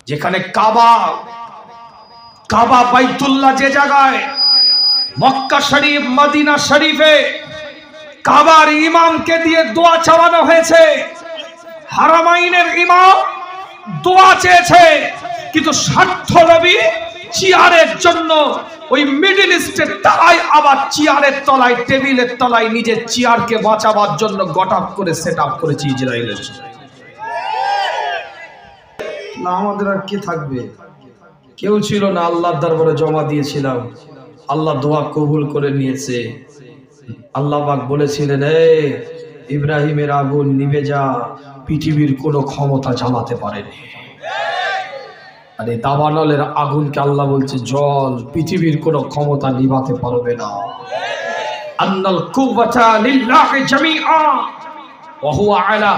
যেখানে কাবা বাইতুল্লাহ যে জায়গায়, মক্কা শরীফ মদিনা শরীফে কাবার ইমামকে দিয়ে দোয়া চাওয়ানো হয়েছে। হারামাইনের ইমাম দোয়া চেয়েছে, কিন্তু স্বার্থলোভী চেয়ারের জন্য ওই মিডল ইস্টের তলায়, আবার চেয়ারের তলায় টেবিলের তলায় নিজের চেয়ারকে বাঁচাবার জন্য গটআপ করে সেট আপ করেছে ইসরায়েলের। না আমাদের আর কে থাকবে? কেউ ছিল না, আল্লাহর দরবারে জমা দিয়েছিলাম, আল্লাহ দোয়া কবুল করে নিয়েছে। আল্লাহ পাক বলেছিলেন, এই ইব্রাহিমের আগুন নিভে যা, পৃথিবীর কোনো ক্ষমতা জ্বালাতে পারেনি। আর এই দাবানলের আগুনকে আল্লাহ বলছে জল, পৃথিবীর কোনো ক্ষমতা নিভাতে পারবে না। আন্নাল কুওয়াতা লিল্লাহি জামিআ ওয়া হুয়া আলা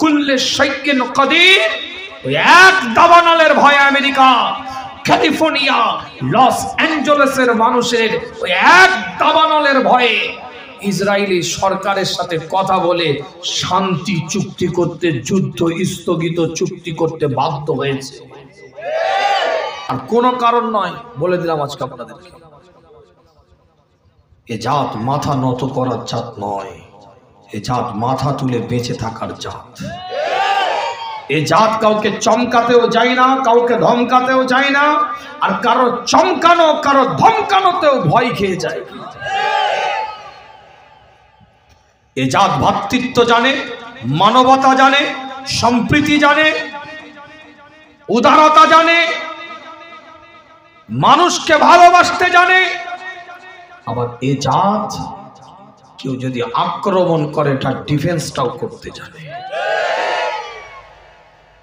কুল্লি শাইইন কাদির। ওই এক দাবানলের ভয়ে আমেরিকা, ক্যালিফোর্নিয়া, লস অ্যাঞ্জেলেসের মানুষের ওই এক দাবানলের ভয়ে ইসরায়েলি সরকারের সাথে কথা বলে শান্তি চুক্তি করতে, যুদ্ধ স্থগিত চুক্তি করতে বাধ্য হয়েছে। আর কোনো কারণ নয়, বলে দিলাম আজকে আপনাদেরকে, এ জাত মাথা নত করার জাত নয়, এ জাত মাথা তুলে বেঁচে থাকার জাত। এ জাত কাউকে চমকাতেও যায় না, কাউকে ধমকাতেও যায় না, আর কারো চমকানো কারো ধমকানোতেও ভয় খেয়ে যায়। এ জাত ভ্রাতৃত্ব জানে, মানবতা জানে, সম্প্রীতি জানে, উদারতা জানে, মানুষকে ভালোবাসতে জানে। আবার এ জাত কেউ যদি আক্রমণ করে তার ডিফেন্সটাও করতে জানে।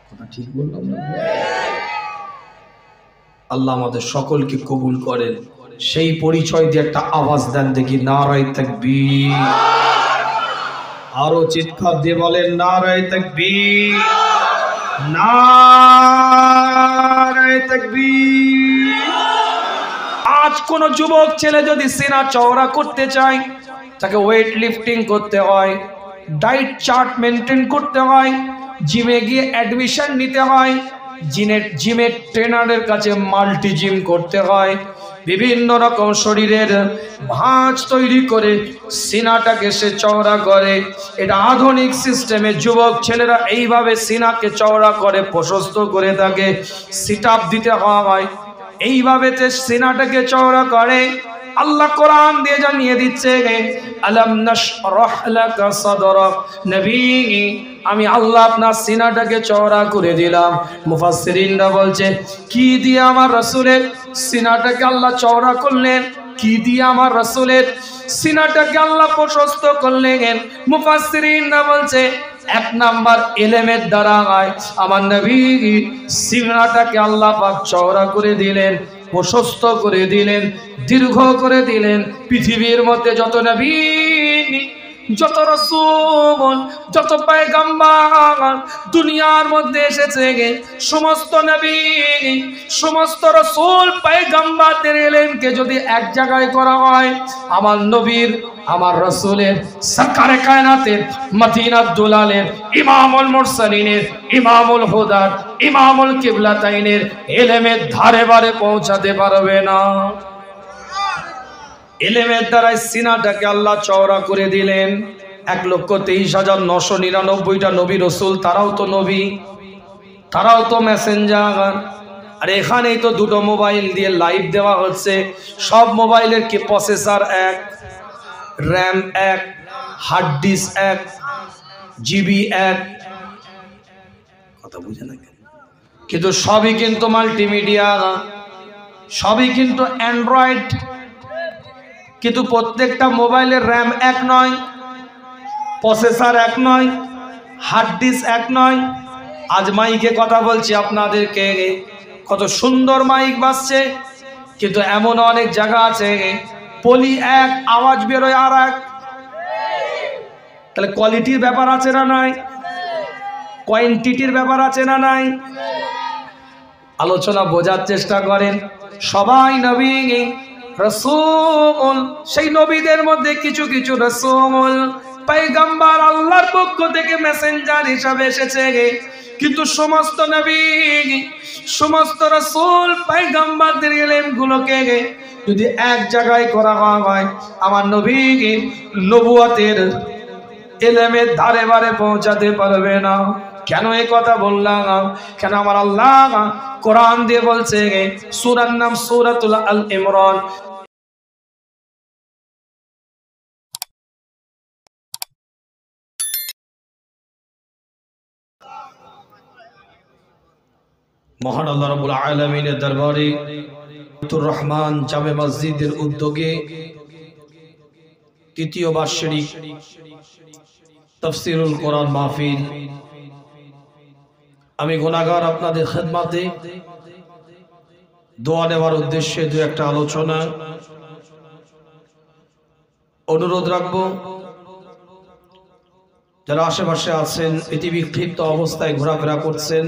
কথা ঠিক বললাম না? আল্লাহ আমাদের সকলকে কবুল করেন। সেই পরিচয় দিয়ে একটা আওয়াজ দেন দেখি, নারায়ে তাকবীর। আরো চিৎকার দিয়ে বলেন নারায়ে তাকবীর, নারায়ে তাকবীর। আজ কোন যুবক ছেলে যদি সিনা চওড়া করতে চায়, তাকে ওয়েট লিফটিং করতে হয়, ডায়েট চার্ট মেনটেন করতে হয়, জিমে গিয়ে অ্যাডমিশন নিতে হয়, জিমের ট্রেনারের কাছে মাল্টি জিম করতে হয়, বিভিন্ন রকম শরীরের ভাঁজ তৈরি করে সিনাটাকে সে চওড়া করে। এটা আধুনিক সিস্টেমে যুবক ছেলেরা এইভাবে সিনাকে চওড়া করে, প্রশস্ত করে থাকে, সিট আপ দিতে হয়, এইভাবে সিনাটাকে চওড়া করে। আল্লাহ কোরআন দিয়ে জানিয়ে দিচ্ছে, আলাম নাশরাহ লাকা সাদরাক, নবী আমি আল্লাহ আপনার সিনাটাকে চওড়া করে দিলাম। মুফাসসিরিনরা বলছে, কি দিয়ে আমার রাসূলের সিনাটাকে আল্লাহ চওড়া করলেন? কি দিয়ে আমার রাসূলের সিনাটাকে আল্লাহ প্রশস্ত করলেন? মুফাসসিরিনরা বলছে, এক নাম্বার ইলমের দ্বারা আমার নবী সিনাটাকে আল্লাহ পাক চওড়া করে দিলেন, প্রশস্ত করে দিলেন, দীর্ঘ করে দিলেন। পৃথিবীর মধ্যে যত নবী, যত রাসূল, যত পয়গম্বর দুনিয়ার মধ্যে এসেছে, সমস্ত নবী, সমস্ত রাসূল পয়গম্বরদের ইলমকে যদি এক জায়গায় করা হয়, আমার নবীর, আমার রাসূলের, সরকারে কায়নাতের, মদিনাত দুলালের, ইমামুল মুরসালিনের, ইমামুল হুদার, ইমামুল কিবলাতাইনের ইলমের ধারে বারে পৌঁছাতে পারবে না। ইলমের দ্বারা সিনাটাকে আল্লাহ চওড়া করে দিলেন। 1,23,999টা নবী রসুল, তারাও তো নবী, তারাও তো মেসেঞ্জার। আর এখানেই তো দুটো মোবাইল দিয়ে লাইভ দেওয়া হচ্ছে। সব মোবাইলের কি প্রসেসর এক, র্যাম এক, হার্ড ডিস্ক এক, জিবি এক, কথা বুঝে না? কিন্তু সবই কিন্তু মাল্টিমিডিয়া, সবই কিন্তু অ্যান্ড্রয়েড, কিন্তু প্রত্যেকটা মোবাইলের র্যাম এক নয়, প্রসেসর এক নয়, হার্ড ডিস্ক এক নয়। আজ মাইকে কথা বলছি আপনাদেরকে, কত সুন্দর মাইক বাজছে, কিন্তু এমন অনেক জায়গা আছে পলি এক, আওয়াজ বেরোয় আর এক। তাহলে কোয়ালিটির ব্যাপার আছে না নাই? কোয়ান্টিটির ব্যাপার আছে না নাই? আলোচনা বোঝার চেষ্টা করেন। সবাই নবী রাসূল, সেই নবীদের মধ্যে কিছু কিছু রাসূল পয়গম্বর আল্লাহর পক্ষ থেকে মেসেঞ্জার হিসাবে এসেছে, কিন্তু সমস্ত নবী সমস্ত রাসূল পয়গম্বরদের ইলমগুলোকে যদি এক জায়গায় করা হয়, আমার নবীকে নবুয়তের ইলমের ধারে বারে পৌঁছাতে পারবে না। কেন এই কথা বললাম? কেন আমার আল্লাহ কোরআন দিয়ে বলছে, সূরার নাম সূরাতুল আল ইমরান। মহান আল্লাহ রাব্বুল আলামিনের দরবারে আব্দুর রহমান জামে মসজিদের উদ্যোগে তৃতীয় বার্ষিক তাফসীরুল কোরআন মাহফিল, আমি গুনাহগার আপনাদের খেদমতে দোয়া নেওয়ার উদ্দেশ্যে দু একটা আলোচনা অনুরোধ রাখব। যারা আশেপাশে আছেন, বিক্ষিপ্ত অবস্থায় ঘোরাফেরা করছেন,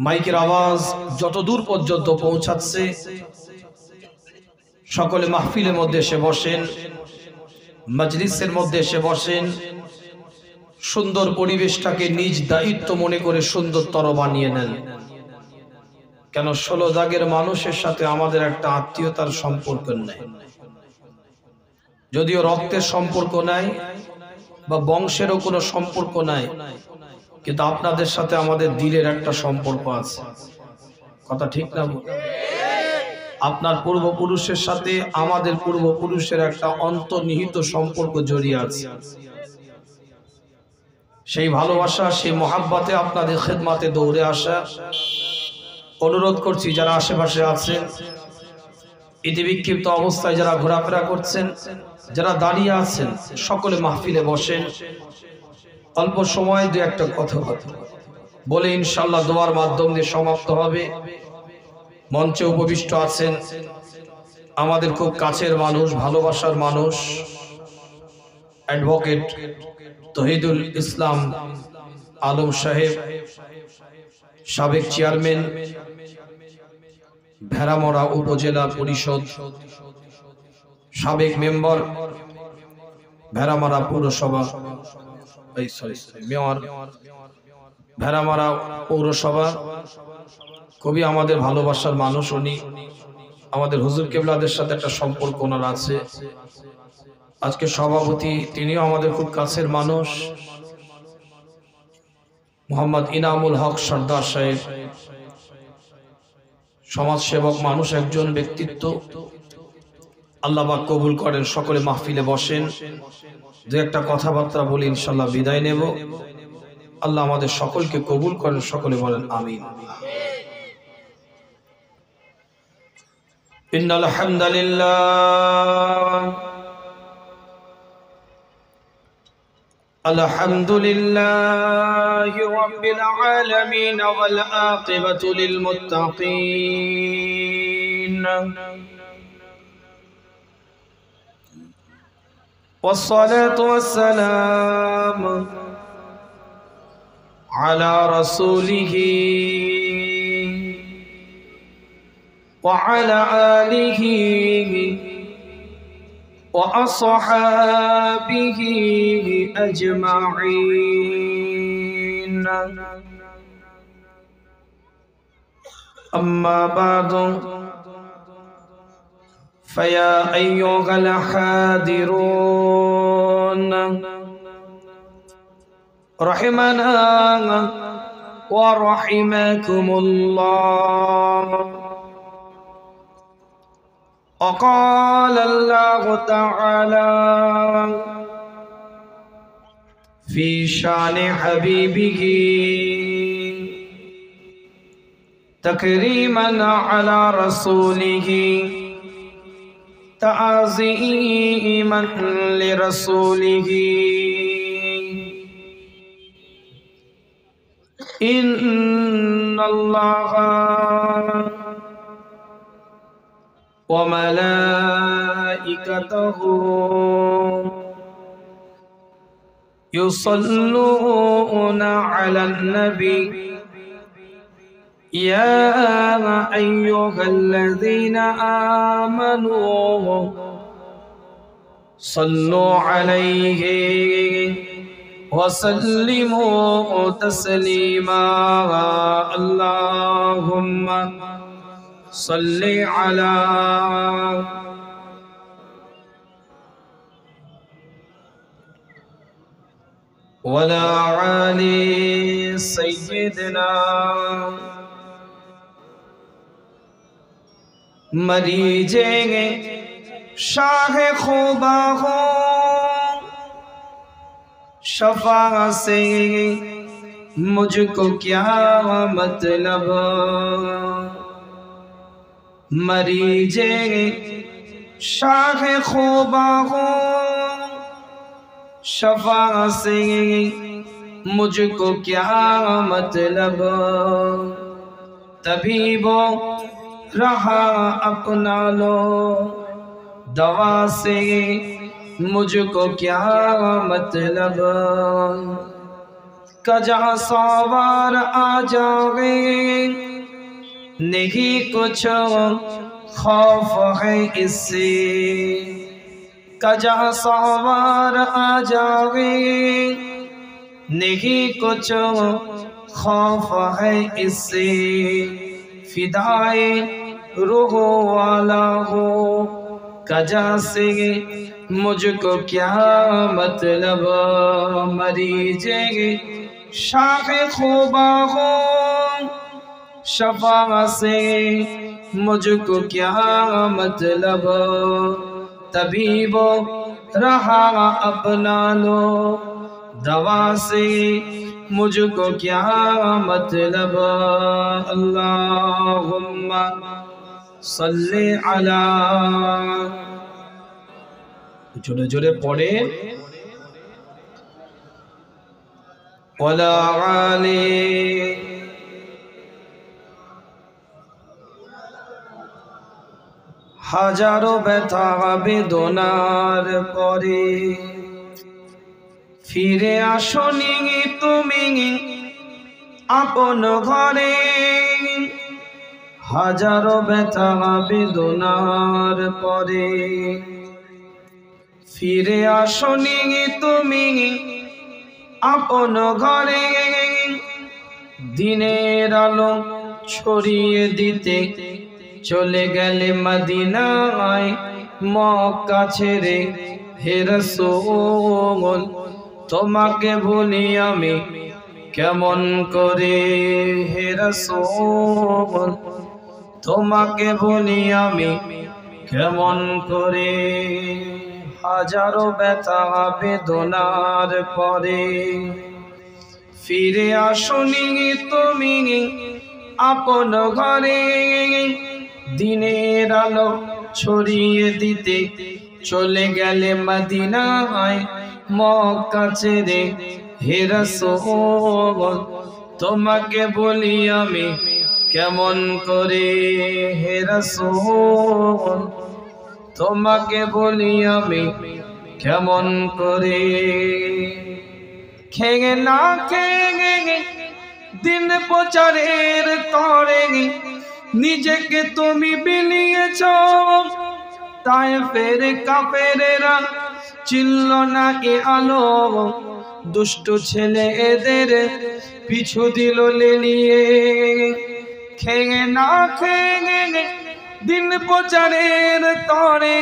মাইকের আওয়াজ যত দূর পর্যন্ত পৌঁছাচ্ছে, সকলে মাহফিলের মধ্যে এসে বসেন, মজলিসের মধ্যে এসে বসেন, সুন্দর পরিবেশটাকে নিজ দায়িত্ব মনে করে সুন্দরতর বানিয়ে নেন। কেন 16 দাগের মানুষের সাথে আমাদের একটা আত্মীয়তার সম্পর্ক নেই, যদিও রক্তের সম্পর্ক নাই বা বংশেরও কোনো সম্পর্ক নাই, কিন্তু আপনাদের সাথে আমাদের দিলের একটা সম্পর্ক আছে। কথা ঠিক না? আপনার পূর্বপুরুষের সাথে আমাদের পূর্বপুরুষের একটা অন্তর্নিহিত সম্পর্ক জড়িয়ে আছে। সেই ভালোবাসা, সেই মহাব্বতে আপনাদের খেদমাতে দৌড়ে আসা। অনুরোধ করছি, যারা আশেপাশে আছেন, বিক্ষিপ্ত অবস্থায় যারা ঘোরাফেরা করছেন, যারা দাঁড়িয়ে আছেন, সকলে মাহফিলে বসেন। অল্প সময় দু একটা কথা বলে ইনশাআল্লাহ দোয়ার মাধ্যম দিয়ে সমাপ্ত হবে। মঞ্চে উপবিষ্ট আছেন আমাদের খুব কাছের মানুষ, ভালোবাসার মানুষ, অ্যাডভোকেট তহিদুল ইসলাম আলম সাহেব, সাবেক চেয়ারম্যান ভেড়ামারা উপজেলা পরিষদ, সাবেক মেম্বার ভেড়ামারা পৌরসভা, মেয়র ভেড়ামারা পৌরসভা, কবি আমাদের ভালোবাসার মানুষ। উনি আমাদের হুজুর কেবলাদের সাথে একটা সম্পর্ক ওনার আছে। আজকে সভাপতি, তিনিও আমাদের খুব কাছের মানুষ, মোহাম্মদ ইনামুল হক সর্দার সাহেব, সমাজসেবক মানুষ, একজন ব্যক্তিত্ব। আল্লাহ পাক কবুল করেন। সকলে মাহফিলে বসেন, দু একটা কথাবার্তা বলি ইনশাআল্লাহ বিদায় নেব। আল্লাহ আমাদের সকলকে কবুল করেন, সকলে বলেন আমিন। ইন্নাল হামদুলিল্লাহ আলহামদুলিল্লাহি রাব্বিল আলামিন ওয়াল আকিবাতু লিল মুত্তাকিন والصلاة والسلام على رسوله وعلى آله وأصحابه أجمعين. أما بعد فيا أيها الحاضرون رحمنا ورحمكم الله. وقال الله تعالى في شان حبيبه تكريما على رسوله تعظيما لرسوله إن الله وملائكته يصلون على النبي يا أيها الذين آمنوا सल्लु अलैहि वसल्लिमु तस्लीमा अल्लाहुम्मा सल्लि अला वला आलि सय्यिदना मरीजेंगे शाह खुदा हो शफा से मुझको क्या मतलब मरीजेंगे शाह खुदा हो शफा से मुझको क्या मतलब तबीबो रहा अपना लो दवा से मुझको क्या मतलब कजा सवार आ जाओगे नहीं कुछ खौफ है इससे कजा सवार आ जाओगे नहीं कुछ खौफ है इससे फिदाए रूह वाला हो कजा से मुझको क्या मतलब मरीजे शाख खुबा हो शफा से मुझको क्या मतलब तबीबो रहा अपना लो दवा से मुझको क्या मतलब अल्लाहुम्मा सल्ले अला जोरे जोरे पढ़े वला आले হাজারো ব্যথা বেদনার পরে ফিরে আসনি তুমি আপন ঘরে হাজারো ব্যথা বেদনার পরে ফিরে আসনি তুমি আপন ঘরে দিনের আলো ছড়িয়ে দিতে চলে গেলে মদিনায় মক্কা ছেড়ে হে রাসূল তোমাকে ভুলি আমি কেমন করে হে রাসূল তোমাকে ভুলি আমি কেমন করে হাজারো ব্যথা বেদনার পরে ফিরে আসনি তুমি আপন ঘরে দিনের আলো ছড়িয়ে দিতে চলে গেলে মদিনায় মক্কা ছেড়ে হে রাসূল তোমাকে বলি আমি কেমন করে হে রাসূল তোমাকে বলি আমি কেমন করে খেয়ে না খেয়ে দিন প্রচারের তরে নিজেকে তুমি বিলিয়েছ তাই ফের কাফেরেরা চিনল না এ আলো দুষ্ট ছেলে এদের পিছু দিল লেলিয়ে খেয়ে না খেয়ে দিন প্রচারের তরে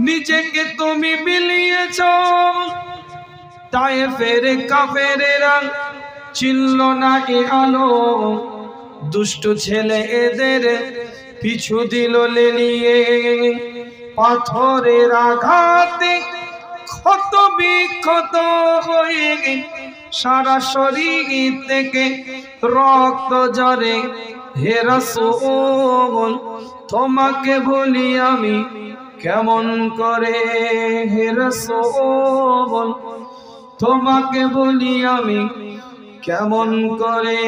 নিজেকে তুমি বিলিয়েছ তাই ফের কাফেরেরা চিনল না এ আলো দুষ্ট ছেলে এদের পিছু দিল লেলিয়ে পাথরের আঘাতে ক্ষত বিক্ষত হয়ে সারা শরীর থেকে রক্ত ঝরে হে রাসূল তোমাকে ভুলি আমি কেমন করে হে রাসূল তোমাকে ভুলি আমি কেমন করে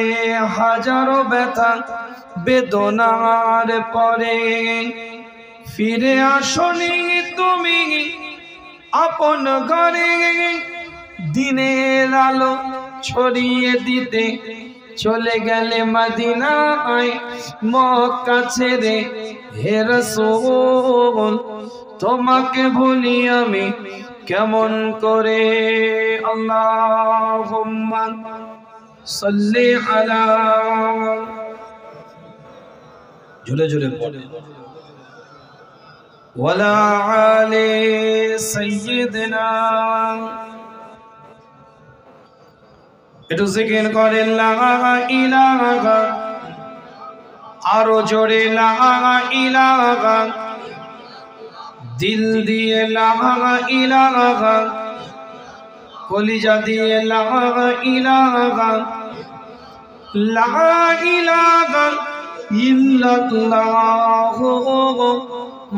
হাজারো ব্যথা বেদনার পরে ফিরে আসনি তুমি আপন ঘরে দিনের আলো ছড়িয়ে দিতে চলে গেলে মদিনায় মক্কা ছেড়ে হে রাসূল তোমাকে ভুলি আমি কেমন করে। আল্লাহুম্মা সাল্লি আলা, জোরে জোরে পড়ে, ওয়ালা আলি সাইয়্যিদিনা। একটু জিকির করে লা ইলাহা, আরো জোরে লা ইলাহা, দিল দিয়ে লা ইলাহা, কলিজা দিয়ে লা ইলাহা, লা ইলাহা ইল্লাল্লাহু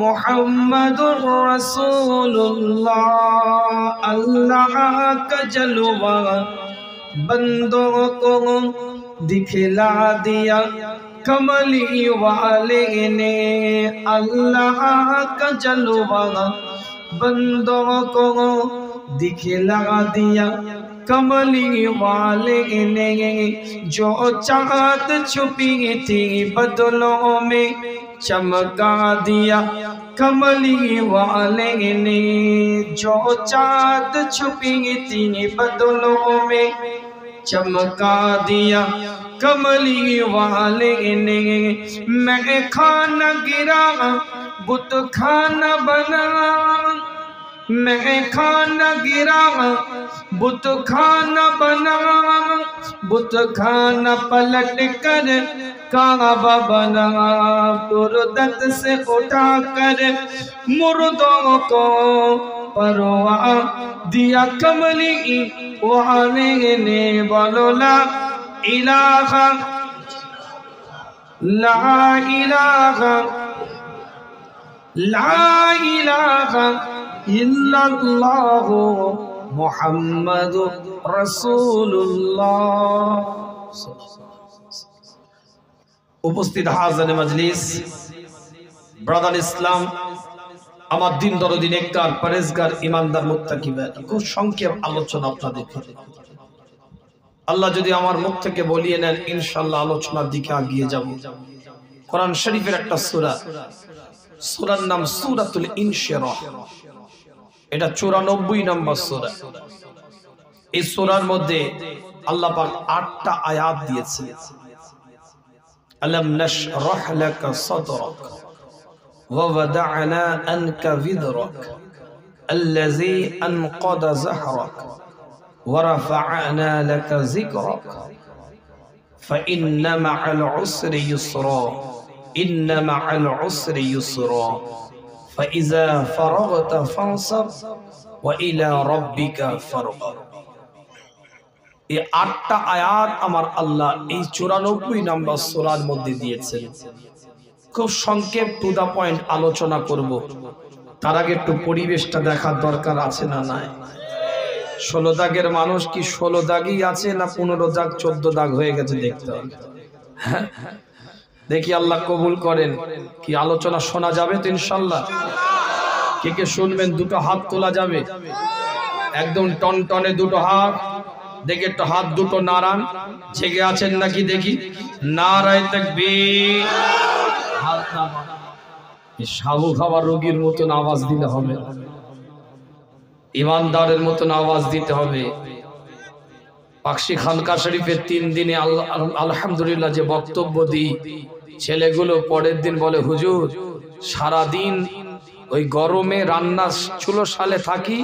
মুহাম্মাদুর রাসূলুল্লাহ। अल्लाह का जलवा बंदों को दिखला दिया कमली वाले ने। अल्लाह का जलवा बंदों को दिखला दिया कमली वाले ने। जो चाहत छुपी थी बदलों में चमका दिया कमली वाले ने। जो चाहत छुपी थी बदलों में चमका दिया कमली वाले ने। मैं खाना गिरा बुत खाना बना, मैं खाना गिरा बुत खाना बना, बुत खाना पलट कर काबा बना। तुरदत से उठा कर मुर्दों को परवा दिया कमली वाले ने। बोलो ला इलाहा, ला इलाहा, ला इलाहा इल्लल्लाहु मुहम्मदुर রাসূলুল্লাহ। উপস্থিত হাজির মজলিস, ব্রাদার ইসলাম, আমার দিন দরদি নেককার পরেজগার ইমানদার মুত্তাকি ভাই, খুব সংক্ষেপ আলোচনা আপনাদের। আল্লাহ যদি আমার মুখ থেকে বলিয়ে নেন ইনশাআল্লাহ আলোচনার দিকে এগিয়ে যাব। কোরআন শরীফের একটা সূরা, সূরার নাম সূরাতুল ইনশিরাহ। এটা 94 নম্বর সূরা। এই সূরার মধ্যে আল্লাহ পাক 8টা আয়াত দিয়েছেন। আলাম নাশরাহ লাকা সাদরাক ওয়া ওয়াদা'না আনকা বিদরাক আল্লাযী আনকাদা যাহরাক ওয়া রাফা'না লাকা যিকরাক ফাইন্না মা'আল উসরি ইউসরা ইন্না মা'আল উসরি ইউসরা ফাইযা ফারাগতা ফানসাব ওয়া ইলা রাব্বিকা ফারগাব। এই 8টা আয়াত আমার আল্লাহ এই 94 নম্বর সূরার মধ্যে দিয়েছেন। খুব সংক্ষেপ টু দা পয়েন্ট আলোচনা করব। তার আগে একটু পরিবেশটা দেখার দরকার আছে না নাই? 16 দাগের মানুষ কি 16 দাগই আছে না 15 দাগ 14 দাগ হয়ে গেছে দেখতে হবে। দেখি আল্লাহ কবুল করেন। কি আলোচনা শোনা যাবে তো ইনশাআল্লাহ? কে কে শুনবেন দুটো হাত তোলা যাবে? একদম টনটনে দুটো হাত দেখে, একটু হাত দুটো নাড়ান। জেগে আছেন নাকি দেখি? নারায়ে তাকবীর। হাত নামান। সাবু খাবার রোগীর মতন আওয়াজ দিলে হবে, ইমানদারের মতন আওয়াজ দিতে হবে। পাকশি খানকা শরীফের 3 দিনে আলহামদুলিল্লাহ যে বক্তব্য দিই, ছেলেগুলো পরের দিন বলে হুজুর সারা দিন ওই গরমে রান্না চুলো সালে থাকি,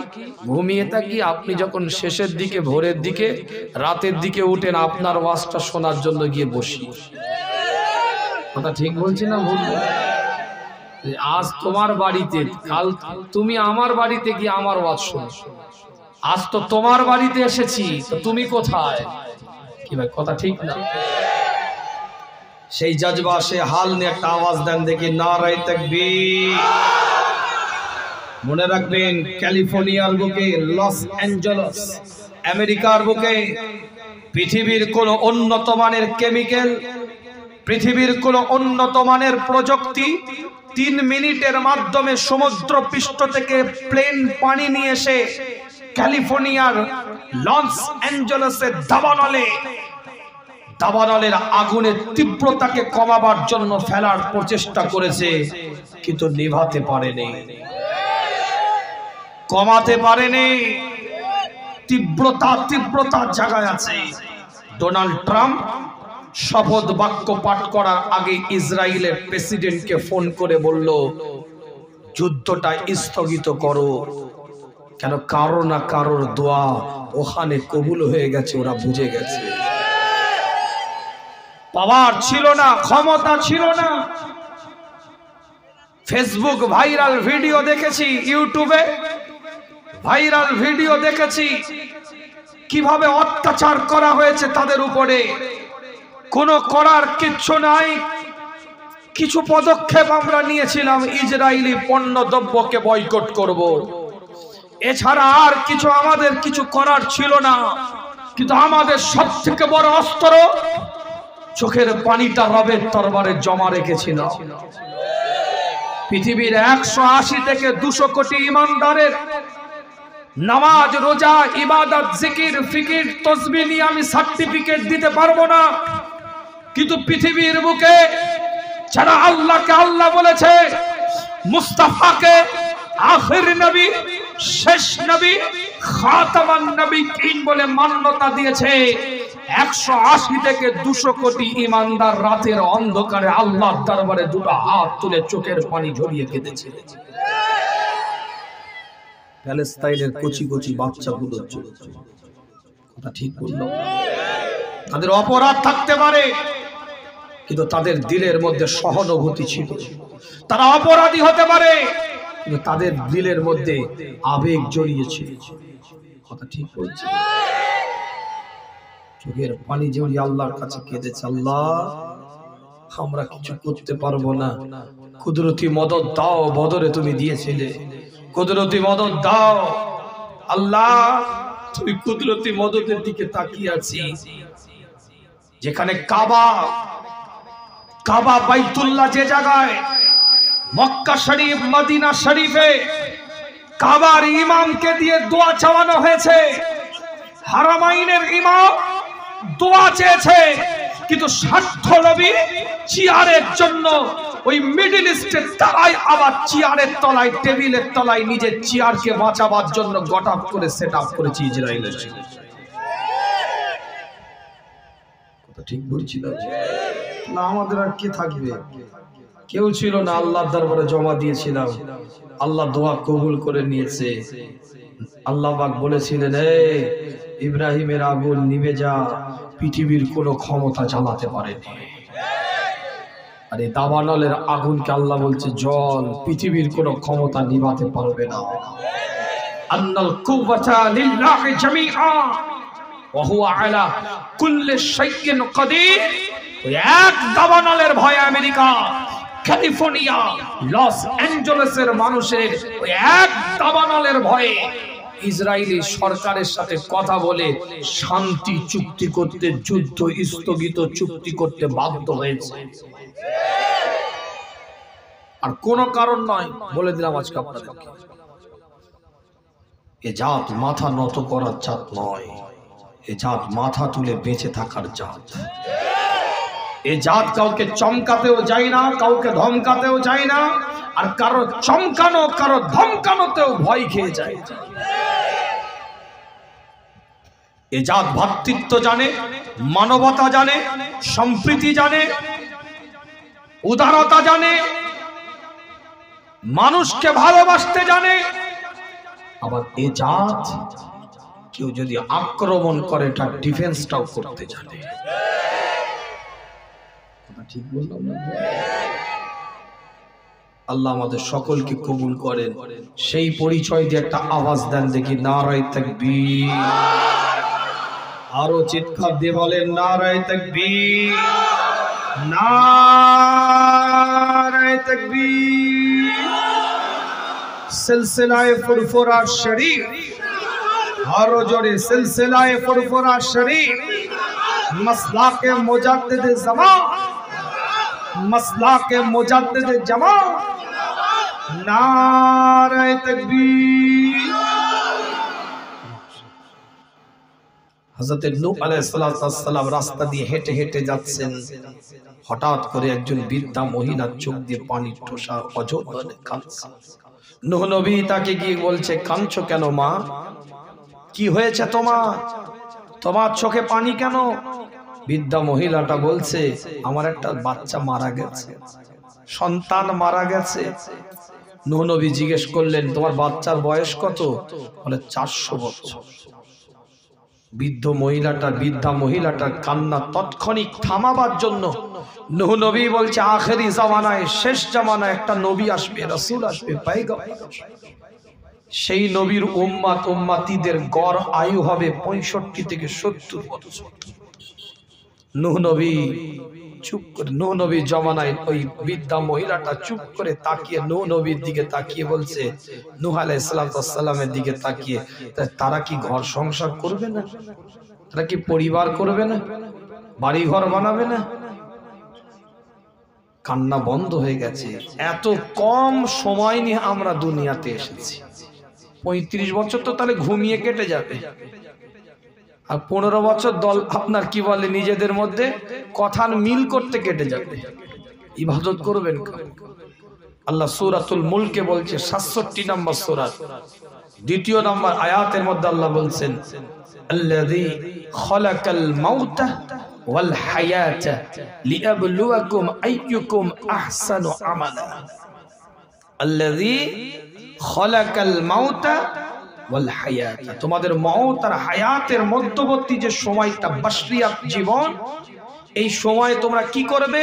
ঘুমিয়ে থাকি, আপনি যখন শেষের দিকে ভোরের দিকে রাতের দিকে উঠেন আপনার ওয়াজটা শোনার জন্য গিয়ে বসি। কথা ঠিক বলছি না ভুল? আজ তোমার বাড়িতে, কাল তুমি আমার বাড়িতে গিয়ে আমার ওয়াজ শোনো। আজ তো তোমার বাড়িতে এসেছি, তো তুমি কোথায়? কি ভাই কথা ঠিক না? সেই জজবা সে হাল নিয়ে একটা আওয়াজ দেন দেখি, নারায়ে তাকবীর। মনে রাখবেন ক্যালিফোর্নিয়ার বুকে, লস অ্যাঞ্জেলস আমেরিকার বুকে পৃথিবীর কোন উন্নত মানের কেমিক্যাল, পৃথিবীর কোন উন্নত মানের প্রযুক্তি 3 মিনিটের মাধ্যমে সমুদ্র পৃষ্ঠ থেকে প্লেন পানি নিয়ে এসে ক্যালিফোর্নিয়ার লস অ্যাঞ্জেলসের দাবানলের আগুনের তীব্রতাকে কমাবার জন্য ফেলার প্রচেষ্টা করেছে, কিন্তু নিভাতে পারেনি। কমাতে পারেনি। তীব্রতার জায়গায় আছে। ডোনাল্ড ট্রাম্প শপথ বাক্য পাঠ করার আগে ইসরায়েলের প্রেসিডেন্টকে ফোন করে বলল, যুদ্ধটা স্থগিত করো। কেন? কারো না কারোর দোয়া ওখানে কবুল হয়ে গেছে, ওরা বুঝে গেছে। পাওয়ার ছিল না, ক্ষমতা ছিল না। ফেসবুক ভাইরাল ভিডিও দেখেছি, ইউটিউবে ভাইরাল ভিডিও দেখেছি, কিভাবে অত্যাচার করা হয়েছে তাদের উপরে। কোনো করার কিচ্ছু নাই। কিছু পদক্ষেপ আমরা নিয়েছিলাম, ইসরায়েলি পণ্য দ্রব্যকে বয়কট করব, এছাড়া আর কিছু আমাদের কিছু করার ছিল না। কিন্তু আমাদের সবথেকে বড় অস্ত্র চোখের পানিটা রবের দরবারে জমা রেখেছিল। পৃথিবীর 180 থেকে 200 কোটি ইমানদারের নামাজ, রোজা, ইবাদত, জিকির, ফিকির, তাসবিহ নিয়ে আমি সার্টিফিকেট দিতে পারবো না। কিন্তু পৃথিবীর বুকে যারা আল্লাহকে আল্লাহ বলেছে, মুস্তাফাকে আখির নবী, শেষ নবী, খাতামান নবীন বলে মান্যতা দিয়েছে, 180 থেকে 200 কোটি ইমানদার রাতের অন্ধকারে আল্লাহর দরবারে দুটো হাত তুলে চোখের পানি ঝরিয়ে কেঁদেছে। প্যালেস্তাইনের কচি কচি বাচ্চাগুলোর জন্য। কথা ঠিক বললাম? তাদের অপরাধ থাকতে পারে, কিন্তু তাদের দিলের মধ্যে সহানুভূতি ছিল। তারা অপরাধী হতে পারে, কিন্তু তাদের দিলের মধ্যে আবেগ জড়িয়েছিল। কথা ঠিক বলছে? চোখের পানি জড়িয়ে আল্লাহর কাছে কেঁদেছে, আল্লাহ আমরা কিছু করতে পারবো না, কুদরতি মদদ দাও। বদরে তুমি দিয়েছিলে, কুদরতি মদদ দাও। আল্লাহ তুমি কুদরতি মদদের দিকে তাকিয়ে আছি। যেখানে কাবা বাইতুল্লাহ, যে জায়গায় মক্কা শরীফ, মদিনা শরীফে কাবার ইমামকে দিয়ে দোয়া চাওয়ানো হয়েছে। হারামাইনের ইমাম দোয়া চেয়েছে, কিন্তু স্বার্থ নবী চেয়ারের জন্য ওই মিডল ইস্টের তলায়, আবার চেয়ারের তলায়, টেবিলের তলায় নিজের চেয়ারকে বাঁচাবার জন্য গটআপ করে সেট আপ করেছে ইসরায়েলের। কথা ঠিক বলছি না? আমাদের আর কে থাকবে? কেউ ছিল না। আল্লাহর দরবারে জমা দিয়েছিলাম, আল্লাহ দোয়া কবুল করে নিয়েছে। আল্লাহ পাক বলেছিলেন, ইব্রাহিমের আগুন নিভে যা, পৃথিবীর কোনো ক্ষমতা জ্বালাতে পারেনি। আর এই দাবানলের আগুনকে আল্লাহ বলছে জল, পৃথিবীর কোনো ক্ষমতা নিভাতে পারবে না। আন্নাল কুওয়াতা লিল্লাহি জামিআ ওয়া হুয়া আলা কুল্লি শাইইন কাদির। ওই এক দাবানলের ভয়ে আমেরিকা, ক্যালিফোর্নিয়া, লস অ্যাঞ্জেলেসের মানুষের ওই এক দাবানলের ভয়ে ইসরায়েলি সরকারের সাথে কথা বলে শান্তি চুক্তি করতে, যুদ্ধ স্থগিত চুক্তি করতে বাধ্য হয়েছে। আর কোন কারণ নয়, বলে দিলাম আজকে আপনাদেরকে। এ জাত মাথা নত করার জাত নয়, এ জাত মাথা তুলে বেঁচে থাকার জাত। এ জাত কাউকে চমকাতেও যায় না, কাউকে ধমকাতেও যায় না, আর কারো চমকানো, কারো ধমকানোতেও ভয় খেয়ে যায়। এ জাত ভ্রাতৃত্ব জানে, মানবতা জানে, সম্প্রীতি জানে, উদারতা জানে, মানুষকে ভালোবাসতে জানে। আবার এ জাত কেউ যদি আক্রমণ করে তার ডিফেন্সটাও করতে জানে। ঠিক বললাম না? আল্লাহ আমাদের সকলকে কবুল করেন। সেই পরিচয় দিয়ে একটা আওয়াজ দেন দেখি, নারায়ে তাকবীর। আরো চিৎকার দিয়ে বলেন নারায়ে তাকবীর, নারায়ে তাকবীর। সিলসিলায়ে ফুরফুরা শরীফ, আরো জোরে সিলসিলায়ে ফুরফুরা শরীফ, মাসলাকে মুজাদ্দিদ জামান, মাসলাকে মুজাদ্দিদ জামান, নারায়ে তাকবীর। হযরত নূহ আলাইহিস সালাম রাস্তা দিয়ে হেঁটে হেঁটে যাচ্ছেন, হঠাৎ করে একজন বৃদ্ধা মহিলার চোখ দিয়ে পানির ঠোসা অঝরে কাঁদছে। নূহ নবী তাকে গিয়ে বলছে, কাঁদছো কেন মা? কি হয়েছে তোমার? তোমার চোখে পানি কেন? বৃদ্ধা মহিলাটা বলছে, আমার একটা বাচ্চা মারা গেছে, সন্তান মারা গেছে। নূহ নবী জিজ্ঞেস করলেন, তোমার বাচ্চার বয়স কত? বলে 400 বছর। বৃদ্ধা মহিলাটার কান্না তৎক্ষণিক থামাবার জন্য নূহ নবী বলছে, আখেরি জামানায়, শেষ জামানায় একটা নবী আসবে, রাসূল আসবে, পয়গম্বর আসবে। সেই নবীর উম্মতিদের গড় আয়ু হবে 65 থেকে 70 বছর। নূহ নবী চুপ করে, নূহ নবী জমানায় ওই বৃদ্ধা মহিলাটা চুপ করে তাকিয়ে নূহ নবীর দিকে তাকিয়ে বলছে, নূহ আলাইহিস সালামের দিকে তাকিয়ে, তারা কি ঘর সংসার করবে না? তারা কি পরিবার করবে না? বাড়ি ঘর বানাবে না? কান্না বন্ধ হয়ে গেছে। এত কম সময় নিয়ে আমরা দুনিয়াতে এসেছি। 35 বছর তো তাহলে ঘুমিয়ে কেটে যাবে, আর 15 বছর দল আপনার কি বলে নিজেদের মধ্যে কথার মিল করতে কেটে যাবে। ইবাদত করবেন। আল্লাহ সূরাতুল মুলকে বলছে, 67 নম্বর সূরা 2 নম্বর আয়াতের মধ্যে আল্লাহ বলছেন, আল্লাযী খালাকাল মাউতা ওয়াল হায়াতা লিয়াবলুয়াকুম আইয়ুকুম আহসানু আমালা। আল্লাযী খালাকাল মাউতা ওয়াল হায়াতা, তোমাদের মওত আর হায়াতের মধ্যবর্তী যে সময়টা বাশরিয়াত জীবন, এই সময় তোমরা কি করবে?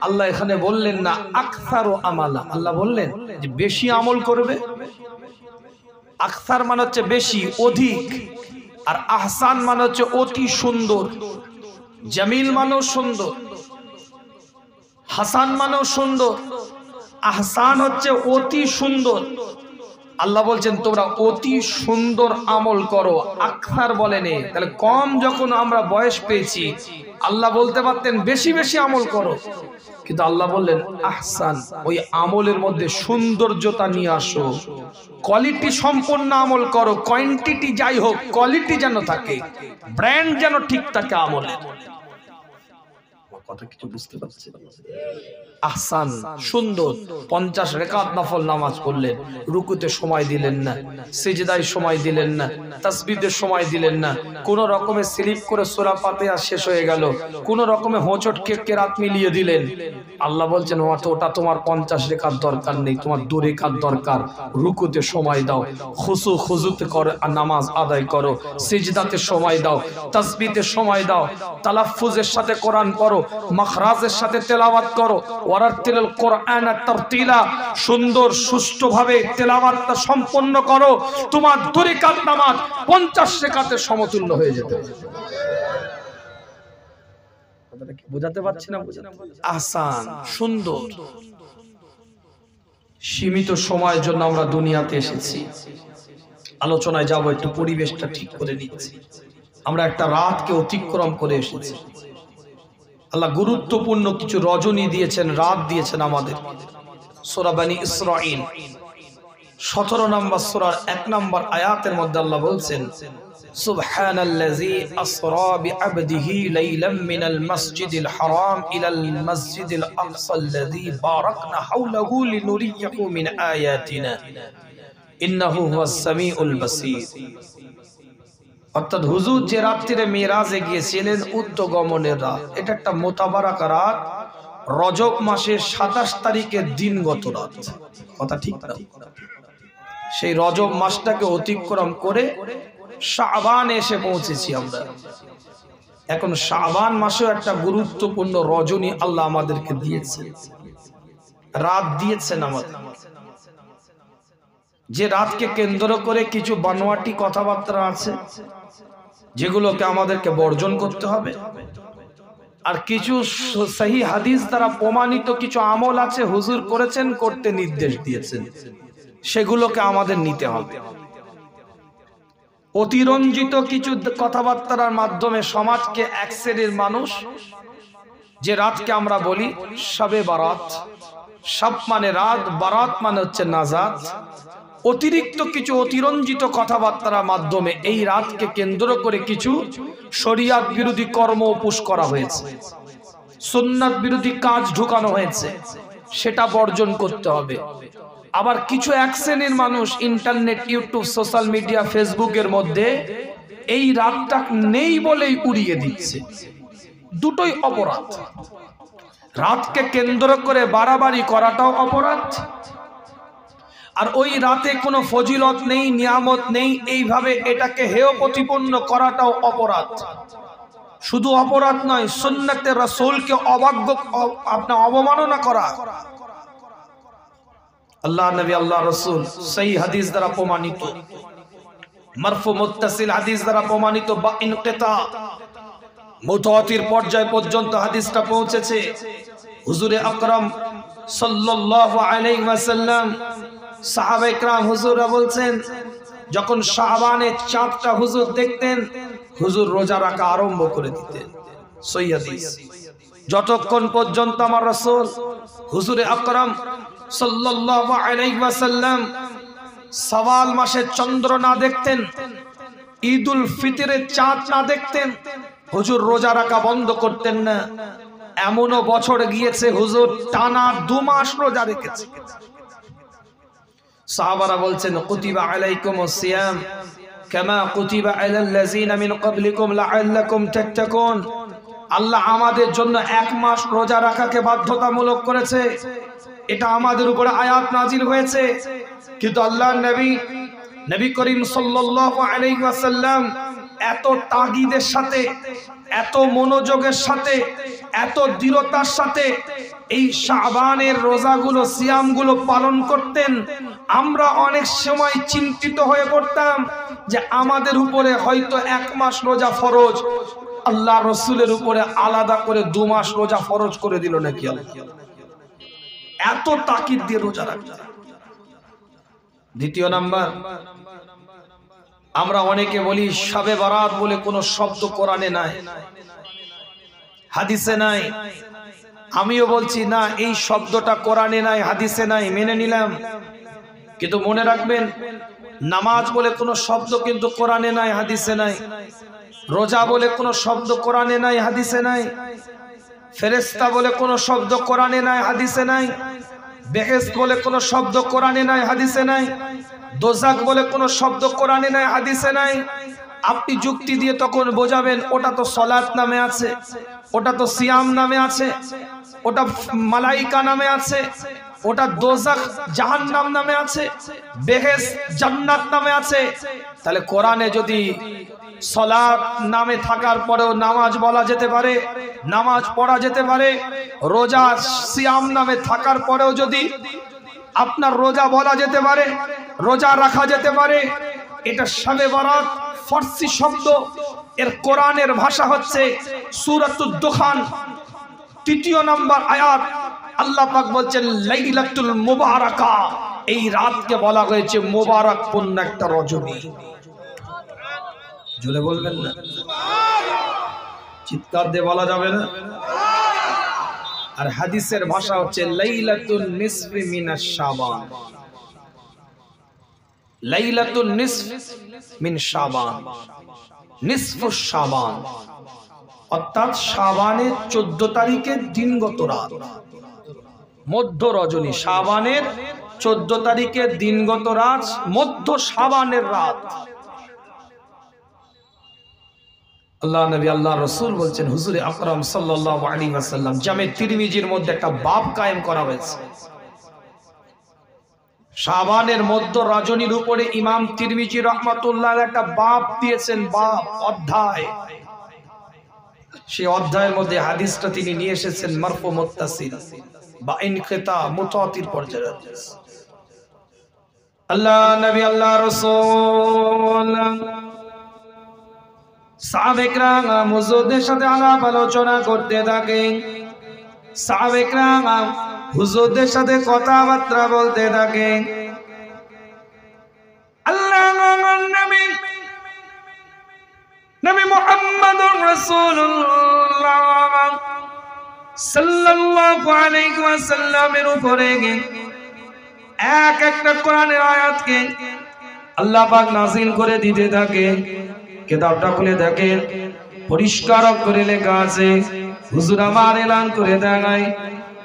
আল্লাহ এখানে বললেন না আকসারু আমালা, আল্লাহ বললেন যে বেশি আমল করবে। আকসার মানে হচ্ছে বেশি, অধিক, আর আহসান মানে হচ্ছে অতি সুন্দর। জামিল মানেও সুন্দর, হাসান মানেও সুন্দর, আহসান হচ্ছে অতি সুন্দর। আল্লাহ বলছেন তোমরা অতি সুন্দর আমল করো, আকসার বলেনি। তাহলে কম যখন আমরা বয়স পেয়েছি, আল্লাহ বলতে পারতেন বেশি বেশি আমল করো, কিন্তু আল্লাহ বললেন আহসান, ওই আমলের মধ্যে সৌন্দর্যতা নিয়ে আসো, কোয়ালিটি সম্পন্ন আমল করো। কোয়ান্টিটি যাই হোক, কোয়ালিটি যেন থাকে, ব্র্যান্ড যেন ঠিক থাকে আমলের। কথা কিছু বুঝতে পারছেন? আহসান, সুন্দর। 50 রাকাত নফল নামাজ পড়লেন, রুকুতে সময় দিলেন না, সিজদায় সময় দিলেন না, তাসবিহতে সময় দিলেন না, কোন রকমে স্লিপ করে সূরা ফাতিহা শেষ হয়ে গেল, কোন রকমে হোঁচট কেরাত মিলিয়ে দিলেন। আল্লাহ বলছেন ওটা তোমার 50 রাকাত দরকার নেই, তোমার 2 রাকাত দরকার। রুকুতে সময় দাও, খুজুতে করে নামাজ আদায় করো, সিজদাতে সময় দাও, তাসবিহতে সময় দাও, তালাফফুজের সাথে কোরআন পড়ো, মাখরাজের সাথে তেলাওয়াত করো, ওয়ারাতিলুল কোরআন তারতিলা, সুন্দর সুষ্ঠুভাবে তেলাওয়াতটা সম্পন্ন করো। তোমার 2 রাকাত নামাজ 50 রাকাতের সমতুল্য হয়ে যেতে। কথাটা কি বোঝাতে পারছি না? আহসান, সুন্দর। সীমিত সময়ের জন্য আমরা দুনিয়াতে এসেছি, আলোচনায় যাব, একটু পরিবেশটা ঠিক করে নিচ্ছি। আমরা একটা রাতকে অতিক্রম করে এসেছি। আল্লাহ গুরুত্বপূর্ণ কিছু রজনী দিয়েছেন, রাত দিয়েছেন আমাদের। সূরা বনী ইসরাঈল 17 নম্বর সূরার 1 নম্বর আয়াতের মধ্যে আল্লাহ বলছেন, সুবহানাল্লাযী আসরা বিআবদিহি লাইলাম মিনাল মাসজিদিল হারাম ইলাল মাসজিদিল আকসাল্লাযী বারাকনা হাওলাহু লিনুরিয়াহু মিন আয়াতিনা ইন্নাহু হুয়াস সামিউল বাসীর। অর্থাৎ হুজুর যে রাত্রিরে মিরাজে গিয়েছিলেন, উদ্যগমনের রাত, এটা একটা মোতাবারাক রাত, রজব মাসের 27 তারিখের দিনগত রাত। কথা ঠিক না? সেই রজব মাসটাকে অতিক্রম করে শাবান এসে পৌঁছেছি আমরা। এখন শাবান মাসেও একটা গুরুত্বপূর্ণ রজনী আল্লাহ আমাদেরকে দিয়েছেন, রাত দিয়েছেন আমাদের। যে রাতকে কেন্দ্র করে কিছু বানোয়াটি কথাবার্তা আছে, যেগুলোকে আমাদেরকে বর্জন করতে হবে, আর কিছু সহি হাদিস দ্বারা প্রমাণিত কিছু আমল আছে, হুজুর করেছেন, করতে নির্দেশ দিয়েছেন, সেগুলোকে আমাদের নিতে হবে। অতিরঞ্জিত কিছু কথাবার্তার মাধ্যমে সমাজকে এক শ্রেণীর মানুষ, যে রাতকে আমরা বলি শবে বারাত, শব মানে রাত, বারাত মানে হচ্ছে নাজাত, অতিরিক্ত কিছু অতিরঞ্জিত কথাবার্তার মাধ্যমে এই রাতকে কেন্দ্র করে কিছু শরিয়াত বিরোধী কর্ম পুশ করা হয়েছে, সুন্নাত বিরোধী কাজ ঢুকানো হয়েছে, সেটা বর্জন করতে হবে। আবার কিছু এক শ্রেণীর মানুষ ইন্টারনেট, ইউটিউব, সোশ্যাল মিডিয়া, ফেসবুকের মধ্যে এই রাতটা নেই বলেই উড়িয়ে দিচ্ছে। দুটোই অপরাধ। রাতকে কেন্দ্র করে বাড়াবাড়ি করাটাও অপরাধ, আর ওই রাতে কোনো ফজিলত নেই, নিয়ামত নেই, এইভাবে এটাকে হেয় প্রতিপন্ন করাটাও অপরাধ। শুধু অপরাধ নয়, সুন্নতে রাসূলকে আপনার অবমাননা করা। আল্লাহ নবী, আল্লাহ রাসূল সহি হাদিস দ্বারা প্রমাণিত, মারফু মুত্তাসিল হাদিস দ্বারা প্রমাণিত, বা ইনকিতা মুতাওয়াতির পর্যায় পর্যন্ত হাদিসটা পৌঁছেছে। হুজুরে আকরাম সাল্লাল্লাহু আলাইহি ওয়াসাল্লাম, সাহাবায়ে কেরাম, হুজুররা বলছেন, যখন শাবানের চাঁদটা হুজুর দেখতেন, হুজুর রোজা রাখা আরম্ভ করে দিতেন। সহিহ হাদিস। যতক্ষণ পর্যন্ত আমার রাসূল হুজুরে আকরাম সাল্লাল্লাহু আলাইহি ওয়াসাল্লাম শাওয়াল মাসের চন্দ্র না দেখতেন, ঈদুল ফিতরের চাঁদ না দেখতেন, হুজুর রোজা রাখা বন্ধ করতেন না। এমনও বছর গিয়েছে হুজুর টানা 2 মাস রোজা রেখেছে। সাহাবারা বলছেন, কুতিবা আলাইকুমুস সিয়াম কামা কুতিবা আলাল লাযিনা মিন ক্বাবলিকুম লাআল্লাকুম তাত্তাকুন। আল্লাহ আমাদের জন্য 1 মাস রোজা রাখাকে বাধ্যতামূলক করেছে, এটা আমাদের উপরে আয়াত নাজিল হয়েছে। কিন্তু আল্লাহর নবী করিম সাল্লাল্লাহু আলাইহি ওয়াসাল্লাম এত তাগিদের সাথে, এত মনোযোগের সাথে, এত দৃঢ়তার সাথে এই শাবানের রোজাগুলো, সিয়ামগুলো পালন করতেন। আমরা অনেক সময় চিন্তিত হয়ে পড়তাম যে আমাদের উপরে হয়তো 1 মাস রোজা ফরজ, আল্লাহ রসুলের উপরে আলাদা করে 2 মাস রোজা ফরজ করে দিল নাকি আল্লাহ। এত তাকিদ দিয়ে রোজা রাখতেন। দ্বিতীয় নাম্বার, আমরা অনেকে বলি শবে বারাত বলে কোনো শব্দ কোরআনে নাই, হাদিসে নাই। আমিও বলছি না, এই শব্দটা কোরআনে নাই, হাদিসে নাই, মেনে নিলাম। কিন্তু মনে রাখবেন, নামাজ বলে কোনো শব্দ কিন্তু কোরআনে নাই, হাদিসে নাই। রোজা বলে কোনো শব্দ কোরআনে নাই, হাদিসে নাই। ফেরেশতা বলে কোনো শব্দ কোরআনে নাই, হাদিসে নাই। বেহেশত বলে কোনো শব্দ কোরআনে নাই, হাদিসে নাই। দোজাখ বলে কোনো শব্দ কোরআনে নাই, হাদিসে নাই। আপনি যুক্তি দিয়ে তখন বোঝাবেন, ওটা তো সালাত নামে আছে, ওটা তো সিয়াম নামে আছে, ওটা মালাইকা নামে আছে, ওটা দোজাখ জাহান্নাম নামে আছে, বেহেশত জান্নাত নামে আছে। তাহলে কোরআনে যদি সালাত নামে থাকার পরেও নামাজ বলা যেতে পারে, নামাজ পড়া যেতে পারে, রোজা সিয়াম নামে থাকার পরেও যদি আপনার রোজা বলা যেতে পারে, রোজা রাখা যেতে পারে, এটা শবে বরাত ফার্সি শব্দ, এর কোরআনের ভাষা হচ্ছে সূরাতুদ দুখান 3 নম্বর আয়াত। আল্লাহ পাক বলছেন লাইলাতুল মুবারাকা, এই রাতকে বলা হয়েছে মুবারকপূর্ণ একটা রজনী। জোরে বলবেন না? চিৎকার দিয়ে বলা যাবে না? আর হাদিসের ভাষা হচ্ছে লাইলাতুন নিসফি মিনাশ শাবান, লাইলাতুন নিসফ মিন শাবান, নিসফুশ শাবান, অর্থাৎ শাবানের 14 তারিখের দিনগত রাত, মধ্য রজনী। শাবানের 14 তারিখের দিনগত রাত, মধ্য শাবানের রাত। আল্লাহ নবী, আল্লাহ রাসূল বলছেন, হুজুরে আকরাম সাল্লাল্লাহু আলাইহি ওয়াসাল্লাম, জামে তিরমিজির মধ্যে একটা বাব কায়েম করা হয়েছে। শাবানের মধ্য রজনীর উপরে ইমাম তিরমিজি রাহমাতুল্লাহ একটা বাব দিয়েছেন, বাব, অধ্যায়। সেই অধ্যায়ের মধ্যে হাদিসটা তিনি নিয়ে এসেছেন মারফু মুত্তাসিল বা ইনকিতা মুতাওয়াতির পর্যায়ে। আল্লাহ নবী, আল্লাহ রাসূল সাহাবে কেরাম হুজুরদের সাথে আলাপ আলোচনা করতে থাকেন। সাহাবে কেরাম হুজুরদের সাথে কথাবার্তা বলতে থাকেন। আল্লাহর নবী মুহাম্মদুর রাসূলুল্লাহ সাল্লাল্লাহু আলাইহি ওয়াসাল্লামের উপরে এক একটা কোরআনের আয়াতকে আল্লাহ পাক নাযিল করে দিতে থাকে। কিতাবটা খুলে দেখেন, পরিষ্কার করে লেখা আছে। হুজুর আমার এলান করে দেখায়,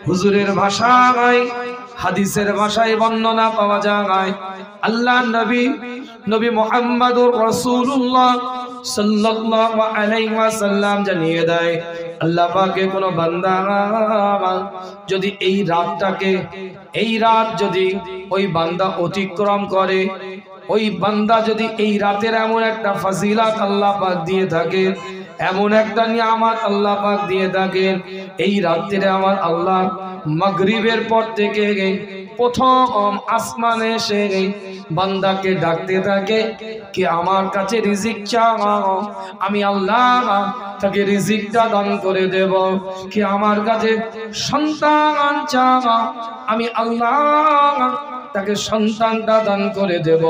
হুজুরের ভাষায় হাদিসের ভাষায় বর্ণনা পাওয়া যায় আল্লাহ নবী মুহাম্মদুর রাসূলুল্লাহ সাল্লাল্লাহু আলাইহি ওয়াসাল্লাম জানিয়ে দেয় আল্লাহ পাকের কোন বান্দা যদি এই রাত যদি ওই বান্দা অতিক্রম করে, ওই বান্দা যদি এই রাতের এমন একটা ফজিলত আল্লাহ পাক দিয়ে থাকে, এমন একটা নিয়ামত আল্লাহ পাক দিয়ে থাকেন, এই রাত্রিরে আমার আল্লাহ মাগরিবের পর থেকে প্রথম আসমানে এসে বান্দাকে ডাকতে থাকে কি আমার কাছে রিজিক চাও, আমি আল্লাহ তাকে রিজিকটা দান করে দেব। কি আমার কাছে সন্তান চাও, আমি আল্লাহ তাকে সন্তানটা দান করে দেব।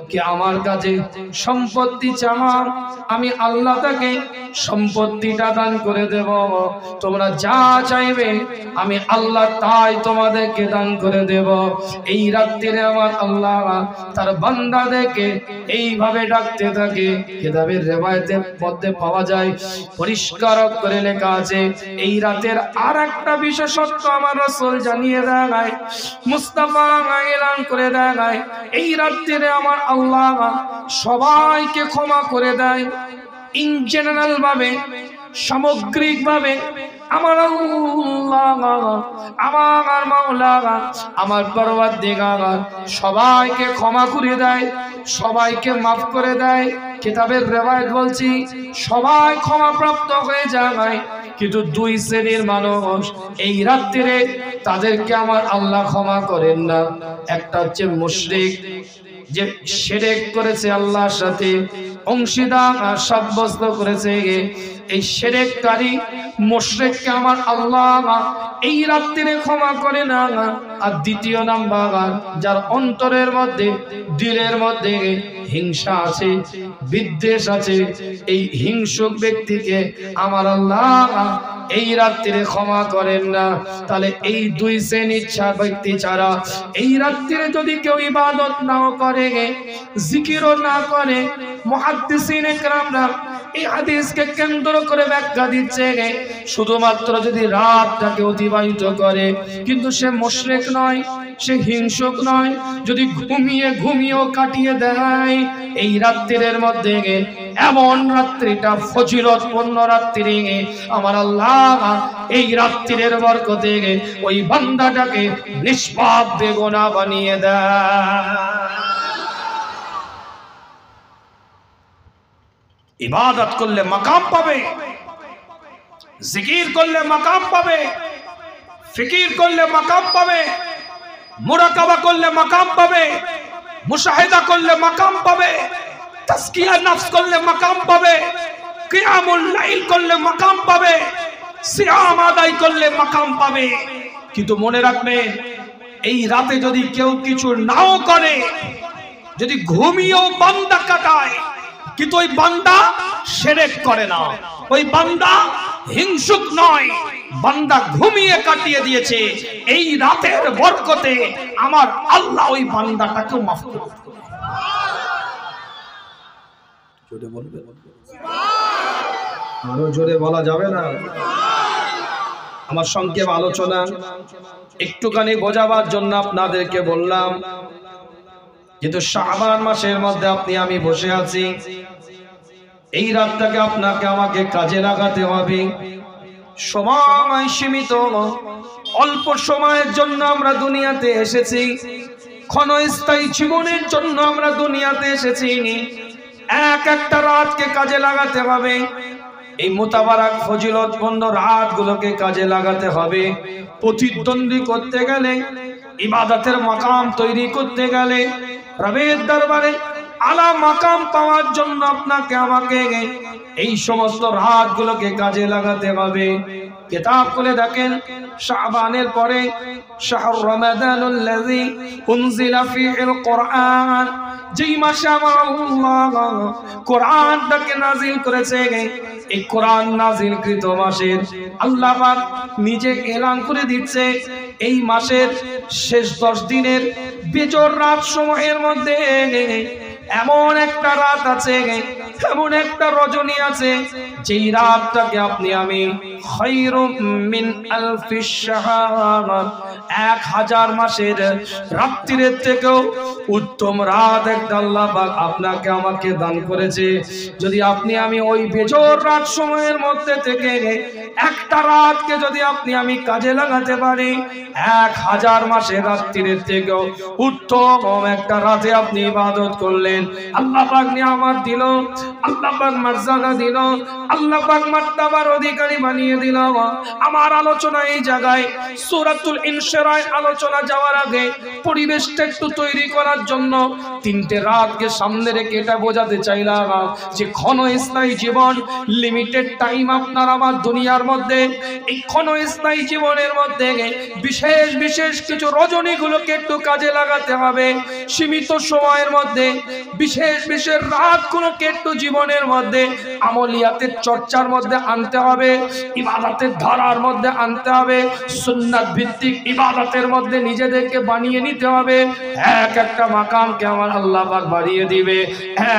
কি আমার কাছে সম্পত্তি চাও, আমি আল্লাহ তাকে সম্পত্তিটা দান করে দেব। তোমরা যা চাইবে আমি আল্লাহ তাই তোমাদেরকে দান করে দেব। এই রাত্রিরে আমার আল্লাহ তার বান্দাদেরকে এইভাবে ডাকতে থাকে। কিতাবের রিওয়ায়াতের মধ্যে পাওয়া যায়, পরিষ্কার করে লেখা আছে এই রাতের আর একটা বিশেষত্ব আমার রাসূল জানিয়ে দেয়, মুস্তাফা এলান করে দেয়, এই রাত্রিরে আমার আল্লাহ সবাইকে ক্ষমা করে দেয়। ইন জেনারেল ভাবে, সামগ্রিক ভাবে আমার আল্লাহ, আমার মাওলা, আমার পরওয়ারদিগার সবাইকে ক্ষমা করে দেয়, সবাইকে মাফ করে দেয়। কিতাবের রিওয়ায়াত বলছি সবাই ক্ষমাপ্রাপ্ত হয়ে যায়, কিন্তু দুই শ্রেণীর মানুষ এই রাত্রিরে তাদেরকে আমার আল্লাহ ক্ষমা করেন না। একটা হচ্ছে মুশরিক, যে শিরক করেছে, আল্লাহর সাথে অংশীদার সাব্যস্ত করেছে, এই শিরককারী মুশরিককে আমার আল্লাহ এই রাত্রিরে ক্ষমা করে না। আর দ্বিতীয় নাম্বার, যার অন্তরের মধ্যে, দিলের মধ্যে হিংসা আছে, বিদ্বেষ আছে, এই হিংসুক ব্যক্তিকে আমার আল্লাহ এই রাত্রিরে ক্ষমা করেন না। তাহলে এই দুই শ্রেণীর ব্যক্তি ছাড়া এই রাত্রিরে যদি কেউ ইবাদত নাও করে, জিকিরও না করে, মুহাদ্দিসিনে কেরামরা এই হাদিসকে কেন্দ্র করে ব্যাখ্যা দিচ্ছে শুধুমাত্র যদি রাতটাকে অতিবাহিত করে, কিন্তু সে মুশরিক নয়, সে হিংসুক নয়, যদি ঘুমিয়েও কাটিয়ে দেয় এই রাত্রির মধ্যে, এমন রাত্রিটা ফজিলতপূর্ণ রাত্রি, আমার আল্লাহ এই রাত্রির বরকতে ওই বান্দাটাকে নিষ্পাপ বেগুনাহ বানিয়ে দেয়। ইবাদত করলে মাকাম পাবে, জিকির করলে মাকাম পাবে, ফিকির করলে মাকাম পাবে, মুরাকাবা করলে মাকাম পাবে, মুশাহিদা করলে মাকাম পাবে, তাজকিয়া নফস করলে মাকাম পাবে, কিয়ামুল লাইল করলে মাকাম পাবে, সিয়াম আদায় করলে মাকাম পাবে। কিন্তু মনে রাখবেন এই রাতে যদি কেউ কিছু নাও করে, যদি ঘুমিয়েও বান্দা কাটায়, কিন্তু ওই বান্দা শিরক করে না, ওই বান্দা হিংসুক নয়, বান্দা ঘুমিয়ে কাটিয়ে দিয়েছে, এই রাতের বরকতে আমার আল্লাহ ওই বান্দাটাকেও মাফ করে দেবে। জোরে বলবেন? আরো জোরে বলা যাবে না? আমার সংক্ষেপ আলোচনা একটুখানি বোঝাবার জন্য আপনাদেরকে বললাম, যেহেতু শাবান মাসের মধ্যে আমি বসে আছি, এই রাতটাকে আপনাকে আমাকে কাজে লাগাতে হবে। সময় সীমিত, অল্প সময়ের জন্য আমরা দুনিয়াতে এসেছি, ক্ষণস্থায়ী জীবনের জন্য আমরা দুনিয়াতে এসেছি। একটা রাতকে কাজে লাগাতে হবে, এই মুতাবারাক ফজিলতপূর্ণ রাতগুলোকে কাজে লাগাতে হবে। প্রতিদ্বন্দ্বী করতে গেলে, ইবাদতের মাকাম তৈরি করতে গেলে, রবের দরবারে আলা মাকাম পাওয়ার জন্য আপনাকে আমাকে এই সমস্ত রাতগুলোকে কাজে লাগাতে হবে। কিতাব খুলে দেখেন, শাবানের পরে শাহর রমাদানুল্লাযী উনজিলা ফীহিল কুরআন, যেই মাসে আল্লাহ কোরআনটাকে নাযিল করেছে, এই কোরআন নাযিলকৃত মাসের আল্লাহ পাক নিজে এলান করে দিচ্ছে, এই মাসের শেষ 10 দিনের বেজোর রাত সময়ের মধ্যে এমন একটা রাত আছে এমন একটা রজনী আছে যেই রাতটাকে আপনি আমি খায়রুম মিন আলফিশ শাহর 1000 মাসের রাত্রির থেকেও উত্তম রাত একটা আল্লাহ পাক আপনাকে আমাকে দান করেছে। যদি আপনি আমি ওই বেজোর রাত সময়ের মধ্যে থেকে একটা রাতকে যদি আপনি আমি কাজে লাগাতে পারি 1000 মাসের রাত্রির থেকেও উত্তম একটা রাতে আপনি ইবাদত করলেন, আল্লাহ পাক নিয়ামত দিল, আল্লাহ পাক মর্যাদা দিল, আল্লাহ পাক মার্তাবার অধিকারী বানিয়ে দিল। আমার আলোচনা এই জায়গায় সূরাতুল ইনশিরাহ আলোচনা যাওয়ার আগে পরিবেশটা একটু তৈরি করার জন্য 3টে রাতকে সামনে রেখে এটা বোঝাতে চাইলাম যে ক্ষণস্থায়ী জীবন, লিমিটেড টাইম আপনার আমার দুনিয়ার মধ্যে, এই ক্ষণস্থায়ী জীবনের মধ্যে বিশেষ বিশেষ কিছু রজনীগুলোকে একটু কাজে লাগাতে হবে। সীমিত সময়ের মধ্যে বিশেষ বিশেষ রাতগুলোকে একটু জীবনের মধ্যে আমলিয়াতের চর্চার মধ্যে আনতে হবে, ইবাদতের ধারার মধ্যে আনতে হবে, সুন্নাত ভিত্তিক ইবাদতের মধ্যে নিজেদেরকে বানিয়ে নিতে হবে। এক একটা মাকামকে আমার আল্লাহ পাক বাড়িয়ে দিবে,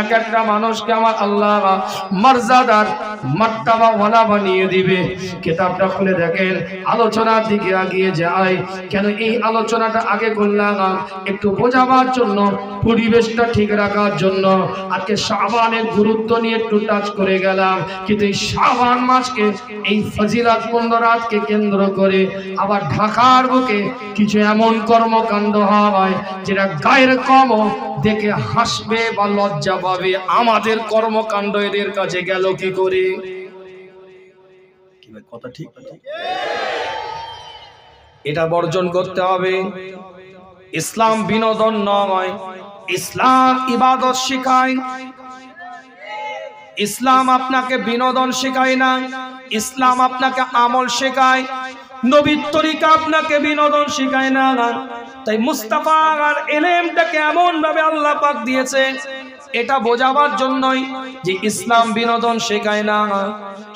এক একটা মানুষকে আমার আল্লাহ মর্যাদার মার্তাবা ওয়ালা বানিয়ে দিবে। কিতাবটা খুলে দেখেন, আলোচনার দিকে এগিয়ে যায়। কেন এই আলোচনাটা আগে করলাম? একটু বোঝাবার জন্য, পরিবেশটা ঠিক রাখার জন্য। আজকে শাবানের গুরুত্ব নিয়ে একটু টাচ করে গেলাম, কিন্তু এই শাবান মাসকে, এই ফজিলাতপূর্ণ রাতকে কেন্দ্র করে আবার ঢাকার বুকে কিছু এমন কর্মকাণ্ড হয় যেটা গায়ের কম দেখে হাসবে বা লজ্জা পাবে। আমাদের কর্মকাণ্ড এদের কাছে গেল কি করে? কথা ঠিক, এটা বর্জন করতে হবে। ইসলাম বিনোদন নয়, ইসলাম ইবাদত শেখায়। ইসলাম আপনাকে বিনোদন শেখায় না, ইসলাম আপনাকে আমল শেখায়। নবীর তরিকা আপনাকে বিনোদন শেখায় না। তাই মুস্তাফার ইলমটাকে এমন ভাবে আল্লাহ পাক দিয়েছে এটা বোঝাবার জন্যই যে ইসলাম বিনোদন শেখায় না।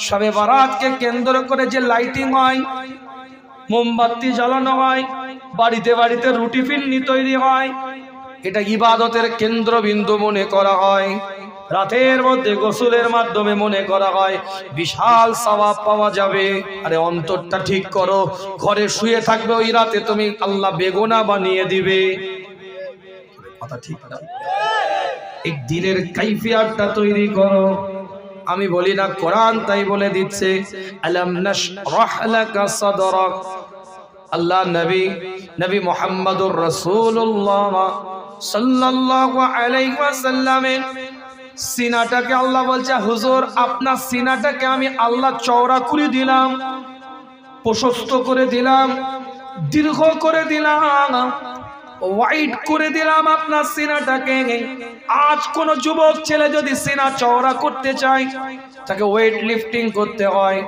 শবে বারাতকে কেন্দ্র করে যে লাইটিং হয়, মোমবাতি জ্বালানো হয়, বাড়িতে বাড়িতে রুটি ফিরনি তৈরি হয়, এটা ইবাদতের কেন্দ্রবিন্দু মনে করা হয়। রাতের মধ্যে গোসলের মাধ্যমে মনে করা হয় বিশাল সওয়াব পাওয়া যাবে। আরে অন্তরটা ঠিক করো, ঘরে শুয়ে থাকবে ওই রাতে তুমি আল্লাহ বেগুনা বানিয়ে দিবে। কথা ঠিক না? এই দিলের কাইফিয়াতটা তৈরি করো। আমি বলি না, কোরআন তাই বলে দিচ্ছে, আলাম নাশরাহ লাকা সাদরাক। আল্লাহ নবী মুহাম্মদুর রাসূলুল্লাহ সাল্লাল্লাহু আলাইহি ওয়াসাল্লামের সিনাটাকে আল্লাহ বলছে, হুজুর আপনার সিনাটাকে আমি আল্লাহ চওড়া করে দিলাম, প্রশস্ত করে দিলাম, দীর্ঘ করে দিলাম, ওয়াইড করে দিলাম আপনার সিনাটাকে। আজ কোন যুবক ছেলে যদি সিনা চওড়া করতে চায়, তাকে ওয়েট লিফটিং করতে হয়,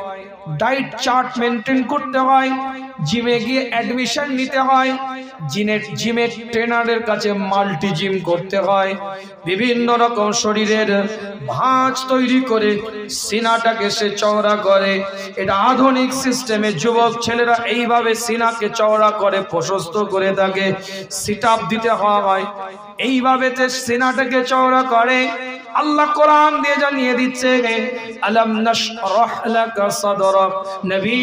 ডায়েট চার্ট মেনটেন করতে হয়, জিমে গিয়ে অ্যাডমিশন নিতে হয়, জিমের ট্রেনারের কাছে মাল্টি জিম করতে হয়, বিভিন্ন রকম শরীরের ভাঁজ তৈরি করে সিনাটাকে সে চওড়া করে। এটা আধুনিক সিস্টেমে যুবক ছেলেরা এইভাবে সিনাকে চওড়া করে, প্রশস্ত করে থাকে, সিট আপ দিতে হয়, এইভাবে সিনাটাকে চওড়া করে। আল্লাহ কোরআন দিয়ে জানিয়ে দিচ্ছে, আলাম নাশরাহ লাকা সাদরাক। নবী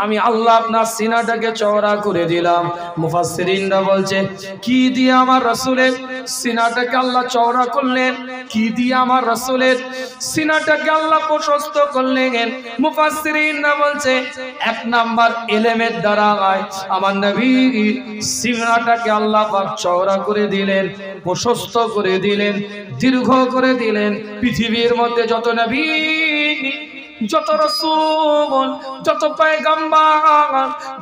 আমি আল্লাহ আপনার সিনাটাকে চওড়া করে দিলাম। মুফাসসিরিনরা বলছে, কি দিয়ে আমার রাসূলের সিনাটাকে আল্লাহ চওড়া করলেন? কি দিয়ে আমার রাসূলের সিনাটাকে আল্লাহ প্রশস্ত করলেন? মুফাসসিরিনরা বলছে, এক নাম্বার ইলমের দ্বারা আমার নবী সিনাটাকে আল্লাহ পাক চওড়া করে দিলেন, প্রশস্ত করে দিলেন, দীর্ঘ করে দিলেন। পৃথিবীর মধ্যে যত নবী, যত রাসূল, যত পয়গম্বর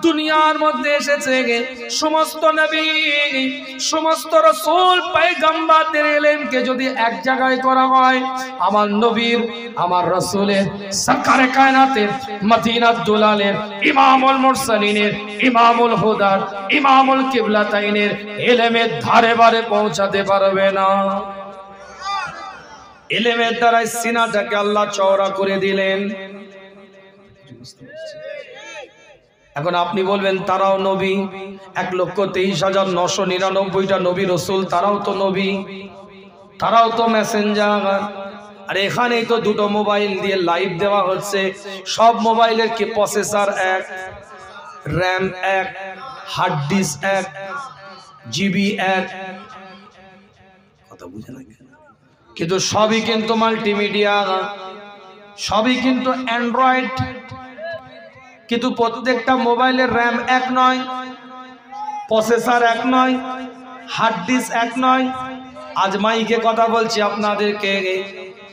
দুনিয়ার মধ্যে এসেছে, সমস্ত নবী, সমস্ত রাসূল পয়গম্বরদের ইলমকে যদি এক জায়গায় করা হয়, আমার নবীর, আমার রাসূলের, সরকারে কায়নাতের, মদিনাতুল দুলালের, ইমামুল মুরসালিনের, ইমামুল হুদার, ইমামুল কিবলাতাইনের ইলমের ধারে বারে পৌঁছাতে পারবে না। ইলমের দ্বারা সিনাটাকে আল্লাহ চওড়া করে দিলেন। এখন আপনি বলবেন তারাও নবী, 1,23,999টা নবী রাসূল, তারাও তো নবী, তারাও তো মেসেঞ্জার, আর এখানেই তো দুটো মোবাইল দিয়ে লাইভ দেওয়া হচ্ছে। সব মোবাইলের কি প্রসেসর এক, র‍্যাম এক, হার্ড ডিস্ক এক, জিবি এক, কথা বুঝে না? কিন্তু সবই কিন্তু মাল্টিমিডিয়া, সবই কিন্তু অ্যান্ড্রয়েড। কিন্তু প্রত্যেকটা মোবাইলের র‍্যাম এক নয়, প্রসেসর এক নয়, হার্ড ডিস্ক এক নয়। আজ মাইকে কথা বলছি আপনাদেরকে,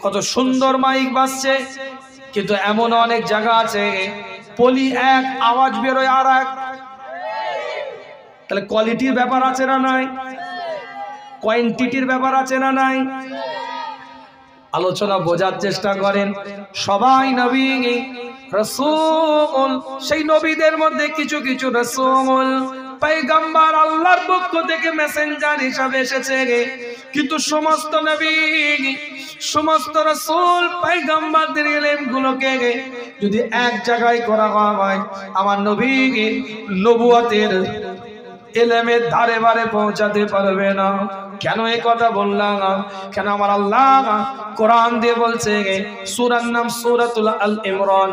কত সুন্দর মাইক বাজছে, কিন্তু এমন অনেক জায়গা আছে পলি এক, আওয়াজ বেরোয় আর এক। তাহলে কোয়ালিটির ব্যাপার আছে না নাই? কোয়ান্টিটির ব্যাপার আছে না নাই? আলোচনা বোঝার চেষ্টা করেন। সবাই নবী রাসূল, সেই নবীদের মধ্যে কিছু কিছু রাসূল পয়গম্বর আল্লাহর পক্ষ থেকে মেসেঞ্জার হিসাবে এসেছে, কিন্তু সমস্ত নবী সমস্ত রাসূল পয়গম্বরদের ইলমগুলোকে যদি এক জায়গায় করা হয়, আমার নবী নবুয়তের ইলমের ধারে বারে পৌঁছাতে পারবে না। কেন এই কথা বললাম? কেন আমার আল্লাহ কোরআন দিয়ে বলছে, সূরার নাম সূরাতুল আল ইমরান।